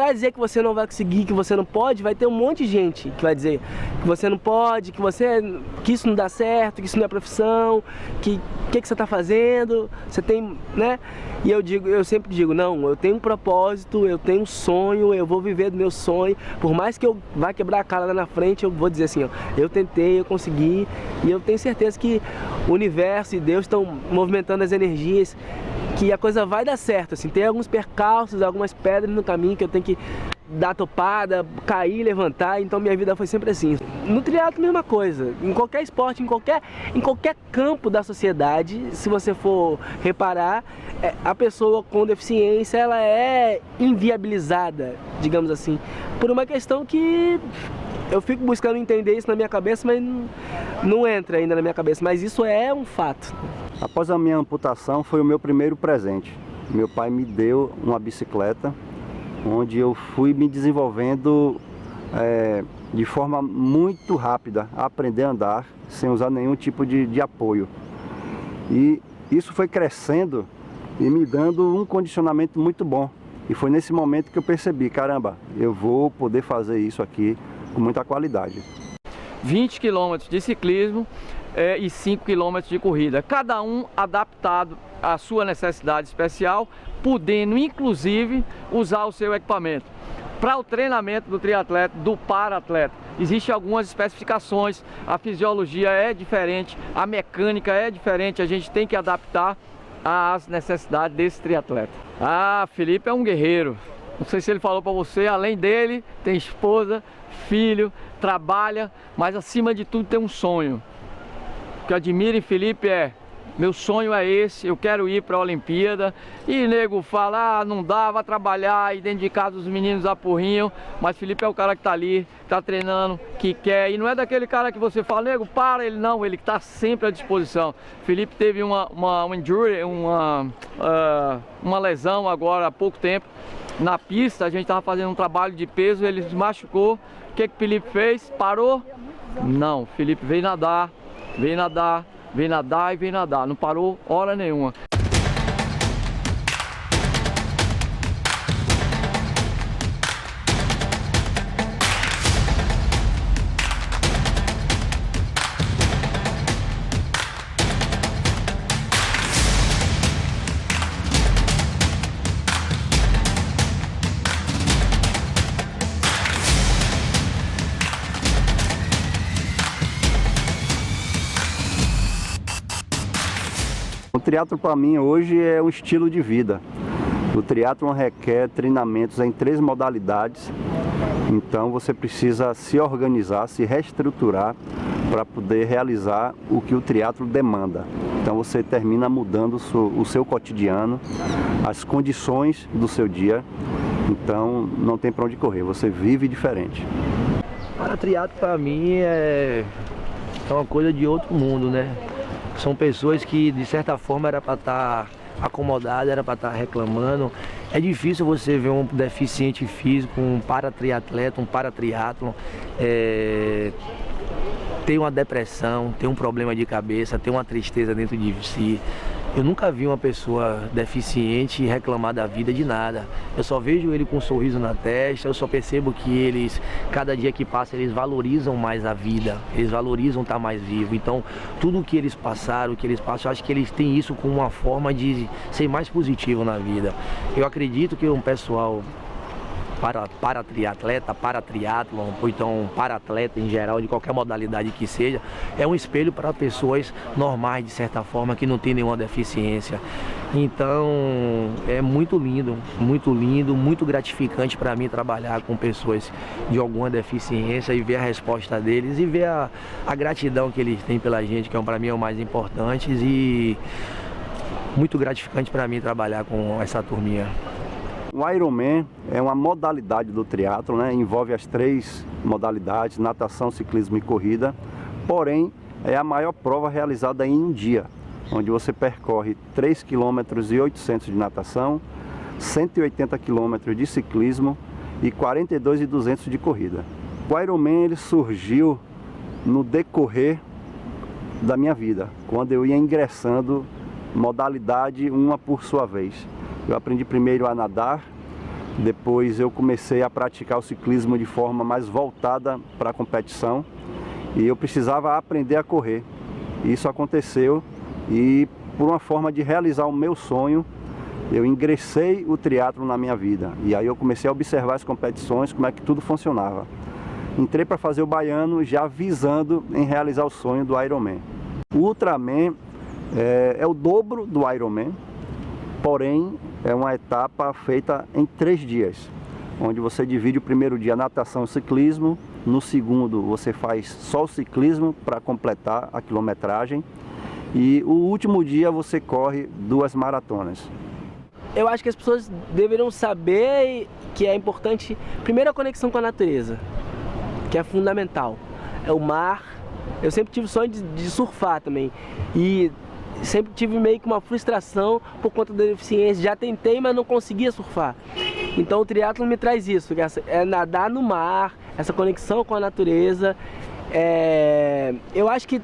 para dizer que você não vai conseguir, que você não pode, vai ter um monte de gente que vai dizer que você não pode, que isso não dá certo, que isso não é profissão, que você tá fazendo, você tem, né? E eu sempre digo, não, eu tenho um propósito, eu tenho um sonho, eu vou viver do meu sonho, por mais que eu vá quebrar a cara lá na frente, eu vou dizer assim, ó, eu tentei, eu consegui, e eu tenho certeza que o universo e Deus estão movimentando as energias, que a coisa vai dar certo, assim, tem alguns percalços, algumas pedras no caminho que eu tenho que dar topada, cair, levantar, então minha vida foi sempre assim. No triatlo, mesma coisa, em qualquer esporte, em qualquer campo da sociedade, se você for reparar, a pessoa com deficiência, ela é inviabilizada, digamos assim, por uma questão que eu fico buscando entender isso na minha cabeça, mas não entra ainda na minha cabeça, mas isso é um fato. Após a minha amputação, foi o meu primeiro presente. Meu pai me deu uma bicicleta, onde eu fui me desenvolvendo de forma muito rápida, a aprender a andar, sem usar nenhum tipo de apoio. E isso foi crescendo e me dando um condicionamento muito bom. E foi nesse momento que eu percebi, caramba, eu vou poder fazer isso aqui com muita qualidade. 20 km de ciclismo e 5 km de corrida, cada um adaptado à sua necessidade especial, podendo inclusive usar o seu equipamento. Para o treinamento do triatleta, do para-atleta, existem algumas especificações, a fisiologia é diferente, a mecânica é diferente, a gente tem que adaptar às necessidades desse triatleta. Ah, Felipe é um guerreiro, não sei se ele falou para você, além dele tem esposa, filho, trabalha, mas acima de tudo tem um sonho. O que eu admiro em Felipe meu sonho é esse, eu quero ir para a Olimpíada. E nego fala, não dá, vai trabalhar, e dentro de casa os meninos apurrinham. Mas Felipe é o cara que tá ali, tá treinando, que quer. E não é daquele cara que você fala, nego, para, ele não, ele tá sempre à disposição. Felipe teve uma injury, uma lesão agora há pouco tempo. Na pista, a gente tava fazendo um trabalho de peso, ele se machucou. O que Felipe fez? Parou? Não, Felipe veio nadar, veio nadar, veio nadar e veio nadar, não parou hora nenhuma. O triatlo para mim hoje é um estilo de vida. O triatlo requer treinamentos em 3 modalidades, então você precisa se organizar, se reestruturar para poder realizar o que o triatlo demanda. Então você termina mudando o seu cotidiano, as condições do seu dia, então não tem para onde correr, você vive diferente. O triatlo para mim é uma coisa de outro mundo, né? São pessoas que, de certa forma, era para estar acomodado, era para estar reclamando. É difícil você ver um deficiente físico, um para-triatleta, um para-triatlon, ter uma depressão, ter um problema de cabeça, ter uma tristeza dentro de si. Eu nunca vi uma pessoa deficiente reclamar da vida de nada. Eu só vejo ele com um sorriso na testa, eu só percebo que eles, cada dia que passa, eles valorizam mais a vida, eles valorizam estar mais vivo. Então, tudo o que eles passaram, eu acho que eles têm isso como uma forma de ser mais positivo na vida. Eu acredito que um pessoal para triatleta, para triatlon, ou então para atleta em geral, de qualquer modalidade que seja, é um espelho para pessoas normais, de certa forma, que não tem nenhuma deficiência. Então, é muito lindo, muito gratificante para mim trabalhar com pessoas de alguma deficiência e ver a resposta deles e ver a gratidão que eles têm pela gente, que para mim é o mais importante, e muito gratificante para mim trabalhar com essa turminha. O Ironman é uma modalidade do triatlo, né? Envolve as 3 modalidades, natação, ciclismo e corrida, porém é a maior prova realizada em um dia, onde você percorre 3,8 km de natação, 180 km de ciclismo e 42.200 de corrida. O Ironman ele surgiu no decorrer da minha vida, quando eu ia ingressando modalidade uma por sua vez. Eu aprendi primeiro a nadar, Depois eu comecei a praticar o ciclismo de forma mais voltada para a competição e eu precisava aprender a correr. Isso aconteceu e por uma forma de realizar o meu sonho, eu ingressei o triatlo na minha vida. E aí eu comecei a observar as competições, como é que tudo funcionava. Entrei para fazer o baiano já visando em realizar o sonho do Ironman. O Ultraman é o dobro do Ironman, porém é uma etapa feita em 3 dias, onde você divide o primeiro dia natação e ciclismo, no segundo você faz só o ciclismo para completar a quilometragem e o último dia você corre 2 maratonas. Eu acho que as pessoas deveriam saber que é importante, primeiro, a conexão com a natureza, que é fundamental. É o mar. Eu sempre tive o sonho de surfar também e sempre tive meio que uma frustração por conta da deficiência. Já tentei, mas não conseguia surfar. Então o triatlo me traz isso, que é nadar no mar, essa conexão com a natureza. Eu acho que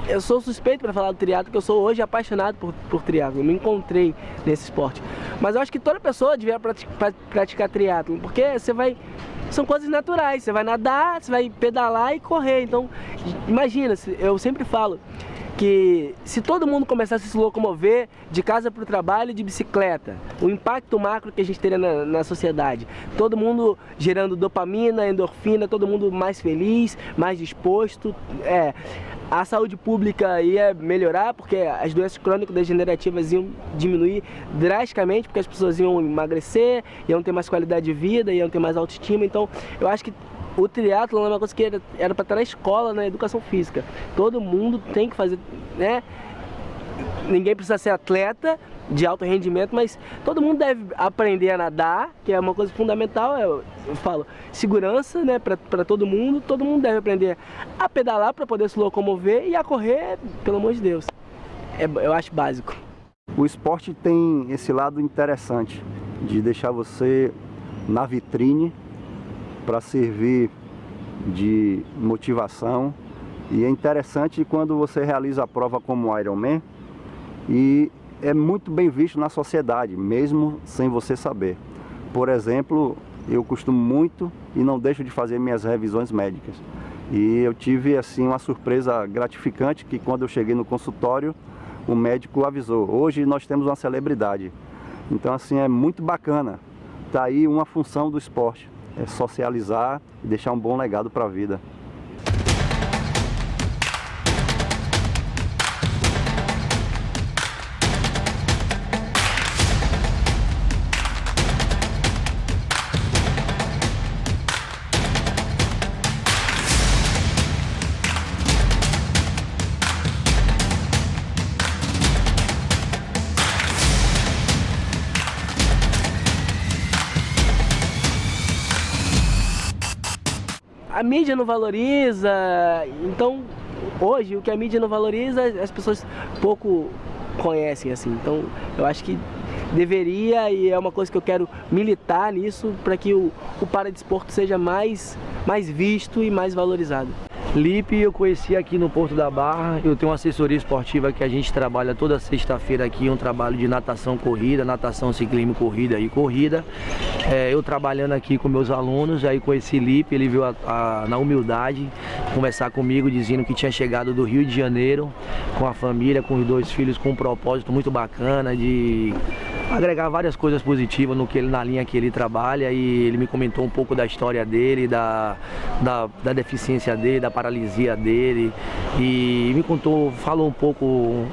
eu sou suspeito para falar do triatlo, porque eu sou hoje apaixonado por triatlo. Eu me encontrei nesse esporte. Mas eu acho que toda pessoa devia praticar triatlo, porque são coisas naturais. Você vai nadar, você vai pedalar e correr. Então, imagina, eu sempre falo que se todo mundo começasse a se locomover de casa para o trabalho de bicicleta, o impacto macro que a gente teria na sociedade, todo mundo gerando dopamina, endorfina, todo mundo mais feliz, mais disposto, a saúde pública ia melhorar, porque as doenças crônico-degenerativas iam diminuir drasticamente, porque as pessoas iam emagrecer, iam ter mais qualidade de vida, iam ter mais autoestima. Então eu acho que o triatlo é uma coisa que era para estar na escola, na educação física. Todo mundo tem que fazer, né? Ninguém precisa ser atleta de alto rendimento, mas todo mundo deve aprender a nadar, que é uma coisa fundamental. Eu falo, segurança, né, para todo mundo deve aprender a pedalar para poder se locomover e a correr, pelo amor de Deus. Eu acho básico. O esporte tem esse lado interessante de deixar você na vitrine para servir de motivação, e é interessante quando você realiza a prova como o Ironman e é muito bem visto na sociedade, mesmo sem você saber. Por exemplo, eu costumo muito e não deixo de fazer minhas revisões médicas. E eu tive assim uma surpresa gratificante que quando eu cheguei no consultório, o médico avisou: hoje nós temos uma celebridade. Então assim é muito bacana. Tá aí uma função do esporte. É socializar e deixar um bom legado para a vida. A mídia não valoriza, então hoje o que a mídia não valoriza as pessoas pouco conhecem, assim. Então eu acho que deveria, e é uma coisa que eu quero militar nisso, para que o paradesporto seja mais visto e mais valorizado. Lipe eu conheci aqui no Porto da Barra. Eu tenho uma assessoria esportiva que a gente trabalha toda sexta-feira aqui, um trabalho de natação, corrida, natação, ciclismo, corrida e corrida. Eu trabalhando aqui com meus alunos, aí conheci Lipe, ele veio na humildade conversar comigo, dizendo que tinha chegado do Rio de Janeiro com a família, com os 2 filhos, com um propósito muito bacana de agregar várias coisas positivas na linha que ele trabalha, e ele me comentou um pouco da história dele, da deficiência dele, da paralisia dele, e me falou um pouco,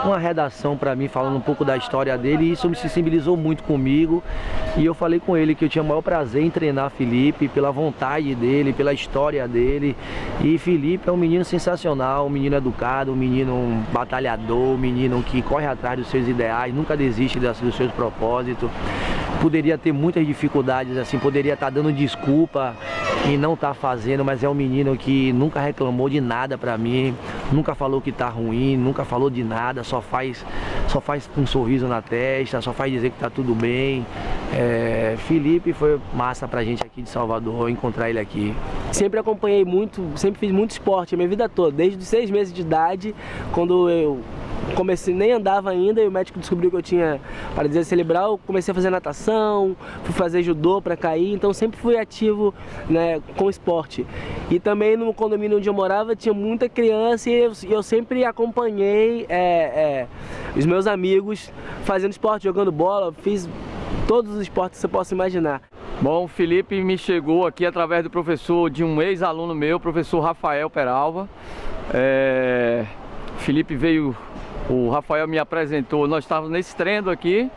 uma redação para mim, falando um pouco da história dele, e isso me sensibilizou muito comigo, e eu falei com ele que eu tinha o maior prazer em treinar Felipe, pela vontade dele, pela história dele, e Felipe é um menino sensacional, um menino educado, um menino batalhador, um menino que corre atrás dos seus ideais, nunca desiste dos seus propósitos. Poderia ter muitas dificuldades, assim, poderia estar dando desculpa e não estar fazendo, mas é um menino que nunca reclamou de nada pra mim, nunca falou que tá ruim, nunca falou de nada, só faz um sorriso na testa, só faz dizer que tá tudo bem. Felipe foi massa pra gente aqui de Salvador, encontrar ele aqui. Sempre acompanhei muito, sempre fiz muito esporte a minha vida toda, desde os 6 meses de idade, quando eu comecei, nem andava ainda, e o médico descobriu que eu tinha paralisia cerebral. Eu comecei a fazer natação, fui fazer judô para cair, então sempre fui ativo, né, com esporte. E também no condomínio onde eu morava tinha muita criança e eu sempre acompanhei os meus amigos fazendo esporte, jogando bola, fiz todos os esportes que você possa imaginar. Bom, o Felipe me chegou aqui através do professor, de um ex-aluno meu, professor Rafael Peralva. Felipe veio, o Rafael me apresentou, nós estávamos nesse treino aqui,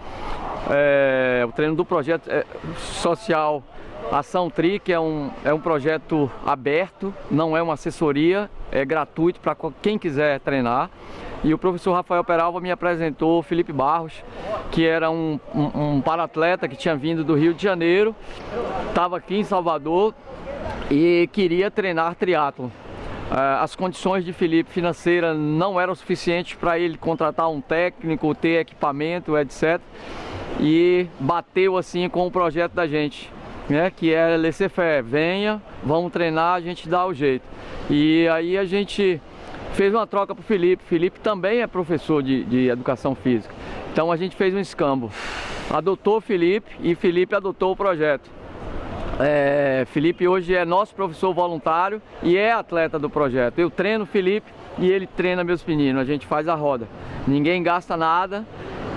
o treino do projeto social Ação Tri, que é um projeto aberto, não é uma assessoria, é gratuito para quem quiser treinar. E o professor Rafael Peralva me apresentou o Felipe Barros, que era um para-atleta que tinha vindo do Rio de Janeiro, estava aqui em Salvador e queria treinar triatlon. As condições de Felipe financeira não eram suficientes para ele contratar um técnico, ter equipamento, etc. E bateu assim com o projeto da gente, né, que é laissez faire, venha, vamos treinar, a gente dá o jeito. E aí a gente fez uma troca para o Felipe. Felipe também é professor de educação física. Então a gente fez um escambo. Adotou o Felipe e Felipe adotou o projeto. Felipe hoje é nosso professor voluntário e é atleta do projeto. Eu treino o Felipe e ele treina meus meninos. A gente faz a roda. Ninguém gasta nada.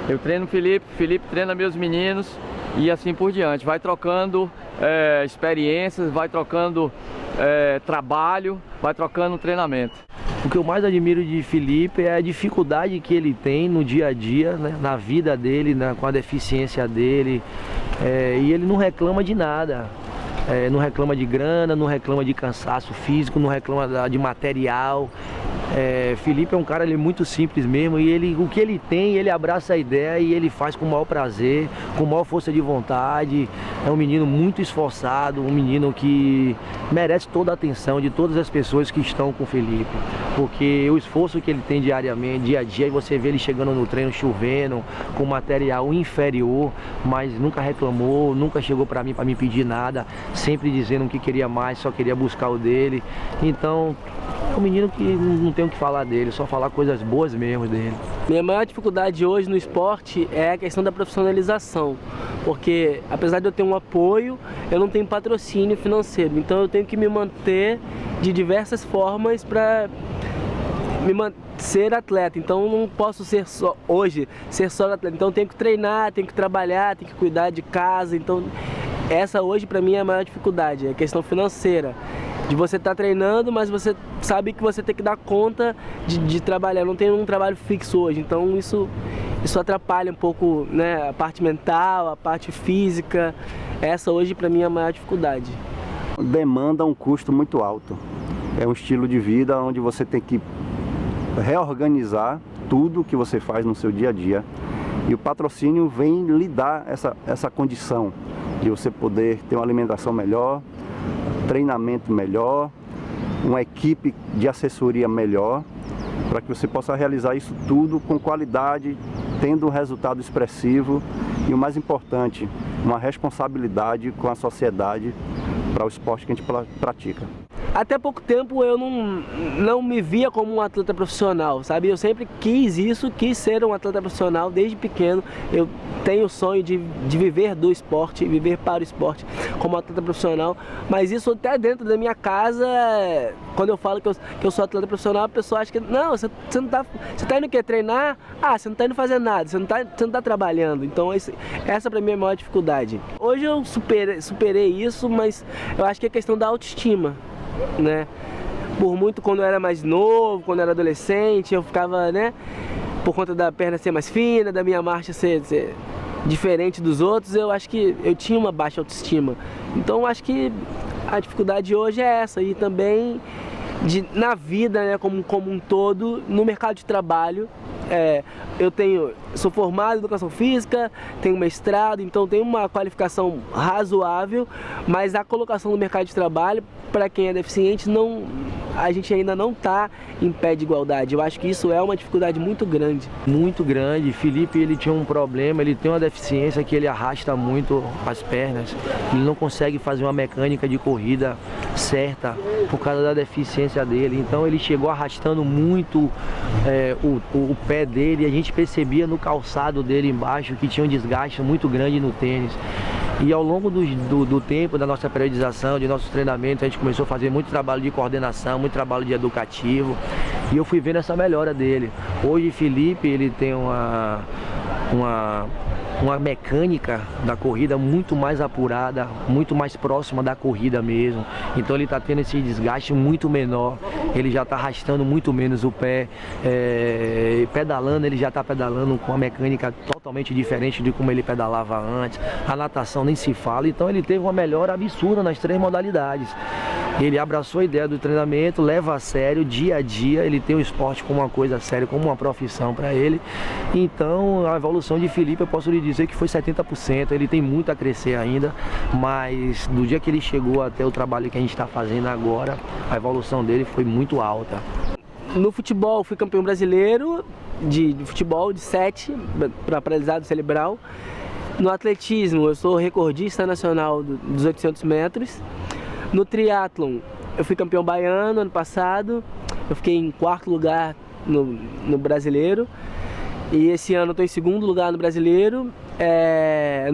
Eu treino o Felipe, Felipe treina meus meninos e assim por diante. Vai trocando experiências, vai trocando trabalho, vai trocando treinamento. O que eu mais admiro de Felipe é a dificuldade que ele tem no dia a dia, né, na vida dele, com a deficiência dele, e ele não reclama de nada. Não reclama de grana, não reclama de cansaço físico, não reclama de material. Felipe é um cara muito simples mesmo, e o que ele tem, ele abraça a ideia e ele faz com o maior prazer, com a maior força de vontade. É um menino muito esforçado, um menino que merece toda a atenção de todas as pessoas que estão com o Felipe, porque o esforço que ele tem diariamente, dia a dia, e você vê ele chegando no treino chovendo, com material inferior, mas nunca reclamou, nunca chegou para mim para me pedir nada, sempre dizendo que queria mais, só queria buscar o dele. Então é um menino que não tem o que falar dele, só falar coisas boas mesmo dele. Minha maior dificuldade hoje no esporte é a questão da profissionalização, porque apesar de eu ter um apoio, eu não tenho patrocínio financeiro, então eu tenho que me manter de diversas formas para ser atleta. Então eu não posso ser só atleta, então eu tenho que treinar, tenho que trabalhar, tenho que cuidar de casa. Então essa hoje para mim é a maior dificuldade, é a questão financeira. De você estar treinando, mas você sabe que você tem que dar conta de trabalhar. Eu não tenho um trabalho fixo hoje, então isso atrapalha um pouco, né, a parte mental, a parte física. Essa hoje para mim é a maior dificuldade. Demanda um custo muito alto. É um estilo de vida onde você tem que reorganizar tudo que você faz no seu dia a dia. E o patrocínio vem lhe dar essa condição de você poder ter uma alimentação melhor, treinamento melhor, uma equipe de assessoria melhor, para que você possa realizar isso tudo com qualidade, tendo um resultado expressivo e, o mais importante, uma responsabilidade com a sociedade para o esporte que a gente pratica. Até pouco tempo eu não me via como um atleta profissional, sabe? Eu sempre quis ser um atleta profissional desde pequeno. Eu tenho o sonho de viver do esporte, viver para o esporte como atleta profissional. Mas isso até dentro da minha casa, quando eu falo que eu sou atleta profissional, a pessoa acha que não, você não tá, você tá indo o quê? Treinar? Você não tá indo fazer nada, você não tá trabalhando. Então essa para mim é a maior dificuldade. Hoje eu superei isso, mas eu acho que é questão da autoestima, né? Por muito, quando eu era mais novo, quando eu era adolescente, eu ficava, né, por conta da perna ser mais fina, da minha marcha ser diferente dos outros, eu acho que eu tinha uma baixa autoestima. Então eu acho que a dificuldade hoje é essa, e também na vida, né, como um todo, no mercado de trabalho. Sou formado em educação física, tenho mestrado, então tenho uma qualificação razoável, mas a colocação no mercado de trabalho, para quem é deficiente, a gente ainda não está em pé de igualdade. Eu acho que isso é uma dificuldade muito grande. Muito grande. Felipe, ele tinha um problema, ele tem uma deficiência que ele arrasta muito as pernas, ele não consegue fazer uma mecânica de corrida certa por causa da deficiência dele. Então ele chegou arrastando muito o pé dele, e a gente percebia no calçado dele embaixo que tinha um desgaste muito grande no tênis. E ao longo do tempo da nossa periodização, de nossos treinamentos, a gente começou a fazer muito trabalho de coordenação, muito trabalho de educativo, e eu fui vendo essa melhora dele. Hoje Felipe, ele tem uma mecânica da corrida muito mais apurada, muito mais próxima da corrida mesmo. Então ele está tendo esse desgaste muito menor, ele já está arrastando muito menos o pé, pedalando, ele já está pedalando com uma mecânica totalmente diferente de como ele pedalava antes. A natação nem se fala, então ele teve uma melhora absurda nas 3 modalidades. Ele abraçou a ideia do treinamento, leva a sério, dia a dia, ele tem o esporte como uma coisa séria, como uma profissão para ele. Então a evolução de Felipe, eu posso lhe dizer que foi 70%, ele tem muito a crescer ainda, mas do dia que ele chegou até o trabalho que a gente está fazendo agora, a evolução dele foi muito alta. No futebol, fui campeão brasileiro de futebol de 7 para paralisado cerebral. No atletismo, eu sou recordista nacional dos 800 metros. No triatlon, eu fui campeão baiano ano passado, eu fiquei em 4º lugar no brasileiro, e esse ano eu estou em 2º lugar no brasileiro.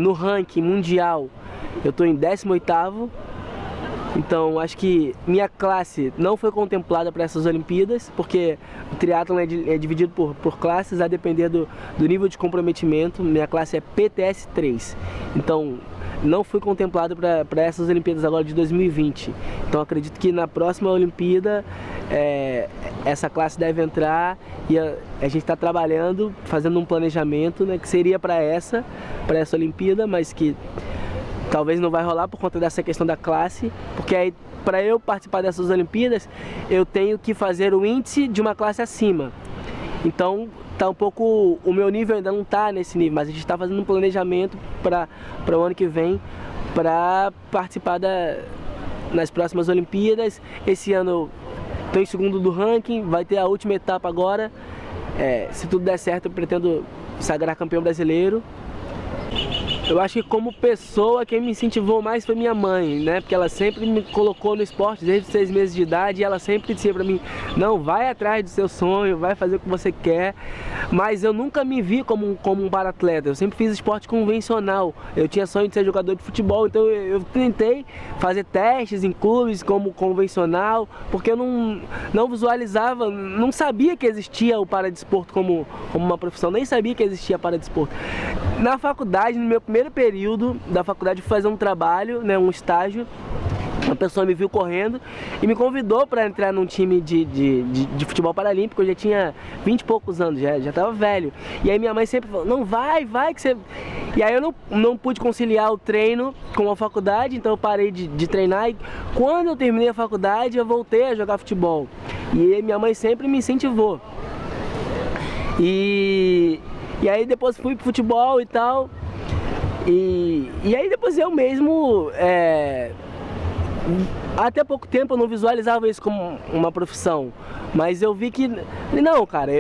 No ranking mundial, eu estou em 18º, então acho que minha classe não foi contemplada para essas Olimpíadas, porque o triatlon é dividido por classes a depender do nível de comprometimento. Minha classe é PTS 3, então não fui contemplado para essas Olimpíadas agora de 2020. Então acredito que na próxima Olimpíada essa classe deve entrar, e a gente está trabalhando, fazendo um planejamento, né, que seria para essa Olimpíada, mas que talvez não vai rolar por conta dessa questão da classe, porque aí para eu participar dessas Olimpíadas eu tenho que fazer o índice de uma classe acima. Então tá um pouco, o meu nível ainda não está nesse nível, mas a gente está fazendo um planejamento para o ano que vem para participar nas próximas Olimpíadas. Esse ano estou em 2º do ranking, vai ter a última etapa agora. Se tudo der certo, eu pretendo sagrar campeão brasileiro. Eu acho que como pessoa, quem me incentivou mais foi minha mãe, né? Porque ela sempre me colocou no esporte desde os 6 meses de idade, e ela sempre dizia pra mim: não, vai atrás do seu sonho, vai fazer o que você quer. Mas eu nunca me vi como um para-atleta, eu sempre fiz esporte convencional. Eu tinha sonho de ser jogador de futebol, então eu tentei fazer testes em clubes como convencional, porque eu não visualizava, não sabia que existia o paradesporto como uma profissão, nem sabia que existia paradesporto. Na faculdade, no meu primeiro período da faculdade, fui fazer um trabalho, né, um estágio. Uma pessoa me viu correndo e me convidou para entrar num time de futebol paralímpico. Eu já tinha 20 e poucos anos, já estava velho. E aí minha mãe sempre falou: não, vai que você... E aí eu não pude conciliar o treino com a faculdade, então eu parei de treinar. E quando eu terminei a faculdade, eu voltei a jogar futebol. E aí minha mãe sempre me incentivou. E aí depois fui pro futebol e tal. E aí depois eu mesmo, até pouco tempo eu não visualizava isso como uma profissão, mas eu vi que, não, cara,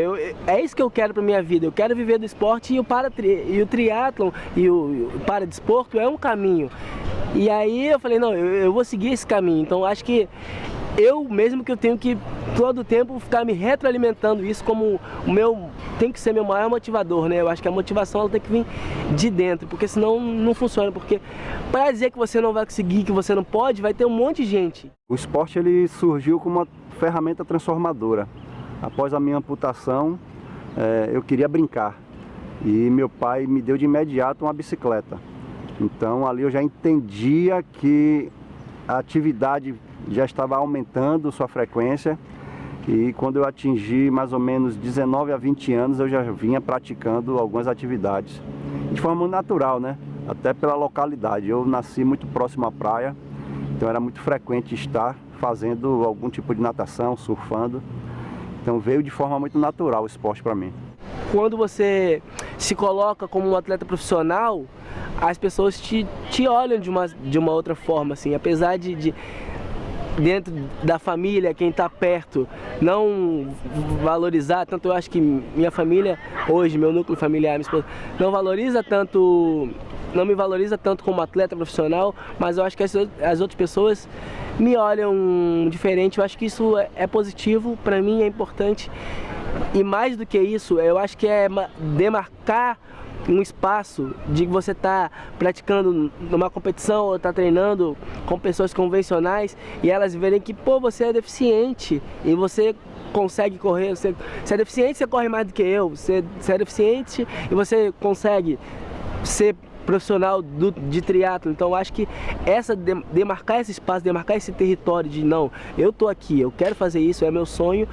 é isso que eu quero pra minha vida. Eu quero viver do esporte, e o triatlon e o paradesporto é um caminho. E aí eu falei: não, eu vou seguir esse caminho. Então acho que eu mesmo que eu tenho que todo o tempo ficar me retroalimentando isso como tem que ser meu maior motivador, né? Eu acho que a motivação ela tem que vir de dentro, porque senão não funciona. Porque para dizer que você não vai conseguir, que você não pode, vai ter um monte de gente. O esporte ele surgiu como uma ferramenta transformadora. Após a minha amputação, eu queria brincar, e meu pai me deu de imediato uma bicicleta. Então ali eu já entendia que a atividade já estava aumentando sua frequência, e quando eu atingi mais ou menos 19 a 20 anos, eu já vinha praticando algumas atividades de forma natural, né? Até pela localidade. Eu nasci muito próximo à praia, então era muito frequente estar fazendo algum tipo de natação, surfando. Então veio de forma muito natural o esporte para mim. Quando você se coloca como um atleta profissional, as pessoas te olham de uma outra forma, assim, apesar de dentro da família, quem está perto, não valorizar tanto. Eu acho que minha família hoje, meu núcleo familiar, minha esposa, não me valoriza tanto como atleta profissional, mas eu acho que as outras pessoas me olham diferente. Eu acho que isso é positivo, para mim é importante. E mais do que isso, eu acho que é demarcar um espaço de que você está praticando numa competição ou está treinando com pessoas convencionais e elas verem que, pô, você é deficiente e você consegue correr. Você é deficiente, você corre mais do que eu. Você é deficiente e você consegue ser profissional de triatlo. Então eu acho que demarcar esse espaço, demarcar esse território de não, eu tô aqui, eu quero fazer isso, é meu sonho,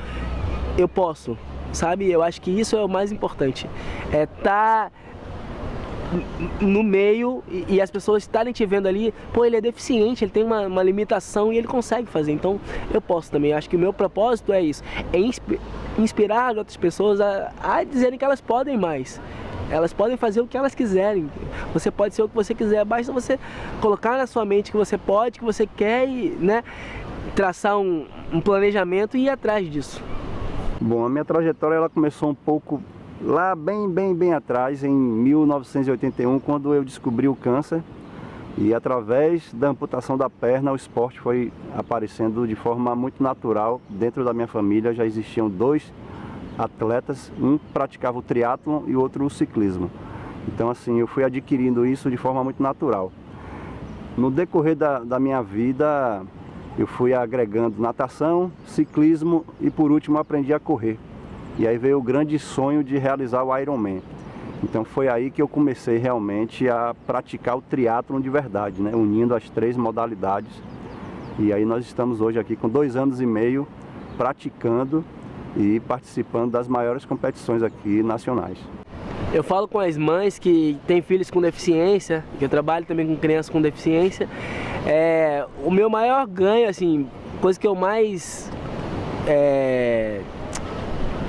eu posso, sabe? Eu acho que isso é o mais importante, é tá no meio e as pessoas estarem te vendo ali, pô, ele é deficiente, ele tem uma limitação e ele consegue fazer, então eu posso também. Eu acho que o meu propósito é isso, é inspirar outras pessoas a dizerem que elas podem mais. Elas podem fazer o que elas quiserem. Você pode ser o que você quiser, basta você colocar na sua mente que você pode, que você quer e, né, traçar um planejamento e ir atrás disso. Bom, a minha trajetória ela começou um pouco lá bem atrás, em 1981, quando eu descobri o câncer. E através da amputação da perna, o esporte foi aparecendo de forma muito natural. Dentro da minha família já existiam 2 atletas, um praticava o triatlon e o outro o ciclismo. Então assim, eu fui adquirindo isso de forma muito natural. No decorrer da minha vida, eu fui agregando natação, ciclismo e por último aprendi a correr. E aí veio o grande sonho de realizar o Ironman. Então foi aí que eu comecei realmente a praticar o triatlon de verdade, né? Unindo as 3 modalidades. E aí nós estamos hoje aqui com 2 anos e meio praticando e participando das maiores competições aqui nacionais. Eu falo com as mães que têm filhos com deficiência, que eu trabalho também com crianças com deficiência. O meu maior ganho, assim, coisa que eu mais...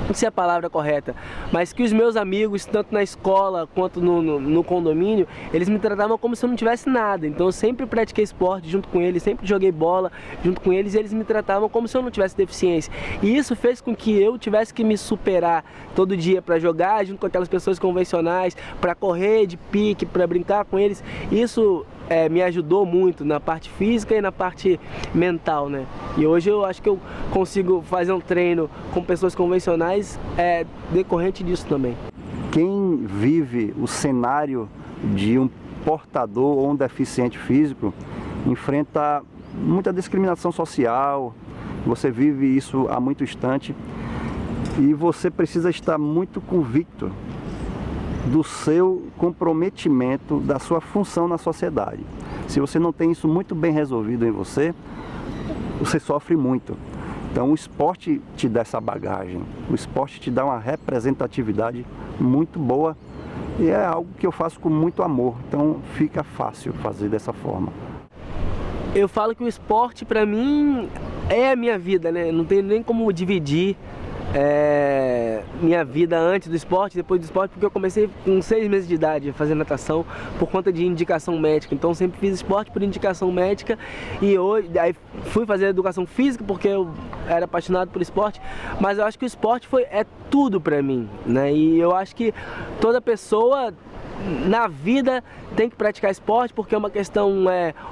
não sei a palavra correta, mas que os meus amigos, tanto na escola quanto no condomínio, eles me tratavam como se eu não tivesse nada. Então eu sempre pratiquei esporte junto com eles, sempre joguei bola junto com eles e eles me tratavam como se eu não tivesse deficiência. E isso fez com que eu tivesse que me superar todo dia para jogar junto com aquelas pessoas convencionais, para correr de pique, para brincar com eles. Isso me ajudou muito na parte física e na parte mental, né? E hoje eu acho que eu consigo fazer um treino com pessoas convencionais decorrente disso também. Quem vive o cenário de um portador ou um deficiente físico enfrenta muita discriminação social, você vive isso há muito instante e você precisa estar muito convicto do seu comprometimento, da sua função na sociedade. Se você não tem isso muito bem resolvido em você, você sofre muito. Então o esporte te dá essa bagagem, o esporte te dá uma representatividade muito boa e é algo que eu faço com muito amor, então fica fácil fazer dessa forma. Eu falo que o esporte para mim é a minha vida, né? Não tem nem como dividir minha vida antes do esporte, depois do esporte, porque eu comecei com 6 meses de idade a fazer natação por conta de indicação médica. Então sempre fiz esporte por indicação médica e hoje aí fui fazer educação física porque eu era apaixonado por esporte, mas eu acho que o esporte é tudo pra mim, né? E eu acho que toda pessoa na vida tem que praticar esporte porque é uma questão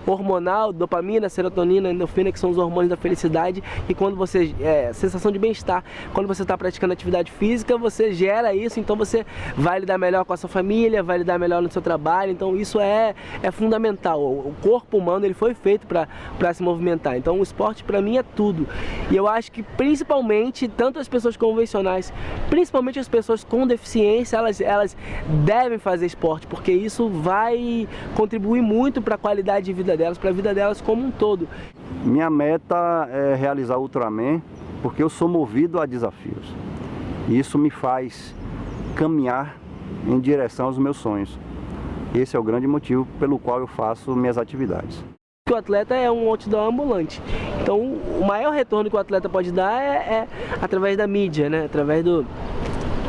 hormonal, dopamina, serotonina, endorfina, que são os hormônios da felicidade, e quando você, sensação de bem-estar, quando você está praticando atividade física, você gera isso, então você vai lidar melhor com a sua família, vai lidar melhor no seu trabalho, então isso é fundamental. O corpo humano ele foi feito para se movimentar, então o esporte para mim é tudo. E eu acho que principalmente, tanto as pessoas convencionais, principalmente as pessoas com deficiência, elas devem fazer esporte, porque isso vai contribuir muito para a qualidade de vida delas, para a vida delas como um todo. Minha meta é realizar o Ultraman, porque eu sou movido a desafios. E isso me faz caminhar em direção aos meus sonhos. Esse é o grande motivo pelo qual eu faço minhas atividades. O atleta é um outdoor ambulante, então o maior retorno que o atleta pode dar é através da mídia, né? Através do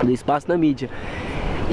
espaço da mídia.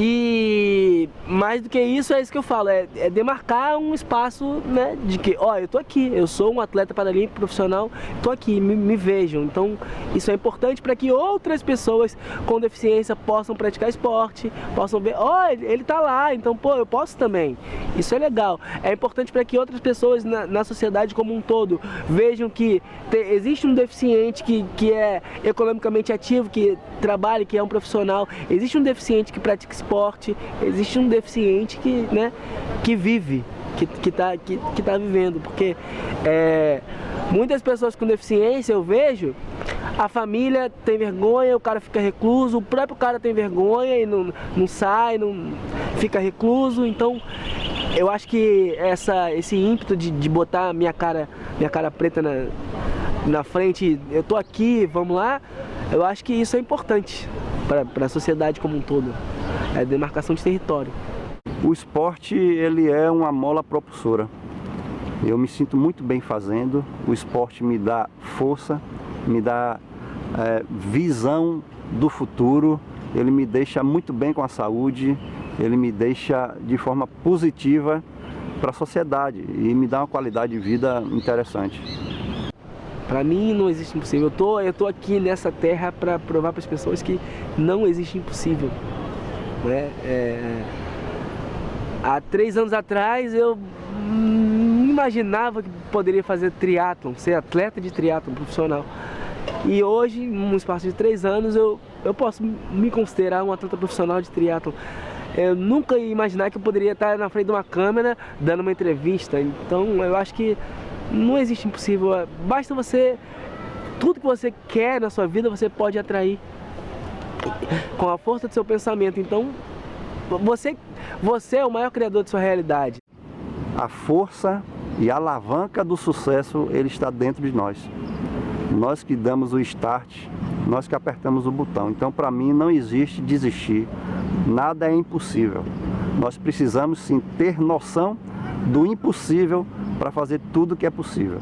E mais do que isso, é isso que eu falo, é demarcar um espaço, né, de que, eu tô aqui, eu sou um atleta paralímpico profissional, tô aqui, me vejam. Então isso é importante para que outras pessoas com deficiência possam praticar esporte, possam ver, ele tá lá, então eu posso também. Isso é legal. É importante para que outras pessoas na sociedade como um todo vejam que existe um deficiente que é economicamente ativo, que trabalha, que é um profissional. Existe um deficiente que pratica esporte. Existe um deficiente que, né, que vive, que tá vivendo. Porque muitas pessoas com deficiência, eu vejo, a família tem vergonha, o cara fica recluso, o próprio cara tem vergonha e não sai, não fica recluso. Então, eu acho que esse ímpeto de botar minha cara preta na frente, eu tô aqui, vamos lá, eu acho que isso é importante para a sociedade como um todo, é a demarcação de território. O esporte, ele é uma mola propulsora. Eu me sinto muito bem fazendo, o esporte me dá força, me dá visão do futuro, ele me deixa muito bem com a saúde, ele me deixa de forma positiva para a sociedade e me dá uma qualidade de vida interessante. Para mim não existe impossível. Eu tô aqui nessa terra para provar para as pessoas que não existe impossível, né? Há 3 anos atrás eu não imaginava que poderia fazer triatlon, ser atleta de triatlon profissional. E hoje, num espaço de 3 anos, eu posso me considerar um atleta profissional de triatlon. Eu nunca ia imaginar que eu poderia estar na frente de uma câmera dando uma entrevista. Então eu acho que não existe impossível. Basta você, tudo que você quer na sua vida você pode atrair com a força do seu pensamento. Então você é o maior criador de sua realidade. A força e a alavanca do sucesso, ele está dentro de nós. Nós que damos o start, nós que apertamos o botão. Então, para mim, não existe desistir. Nada é impossível. Nós precisamos sim ter noção do impossível para fazer tudo que é possível.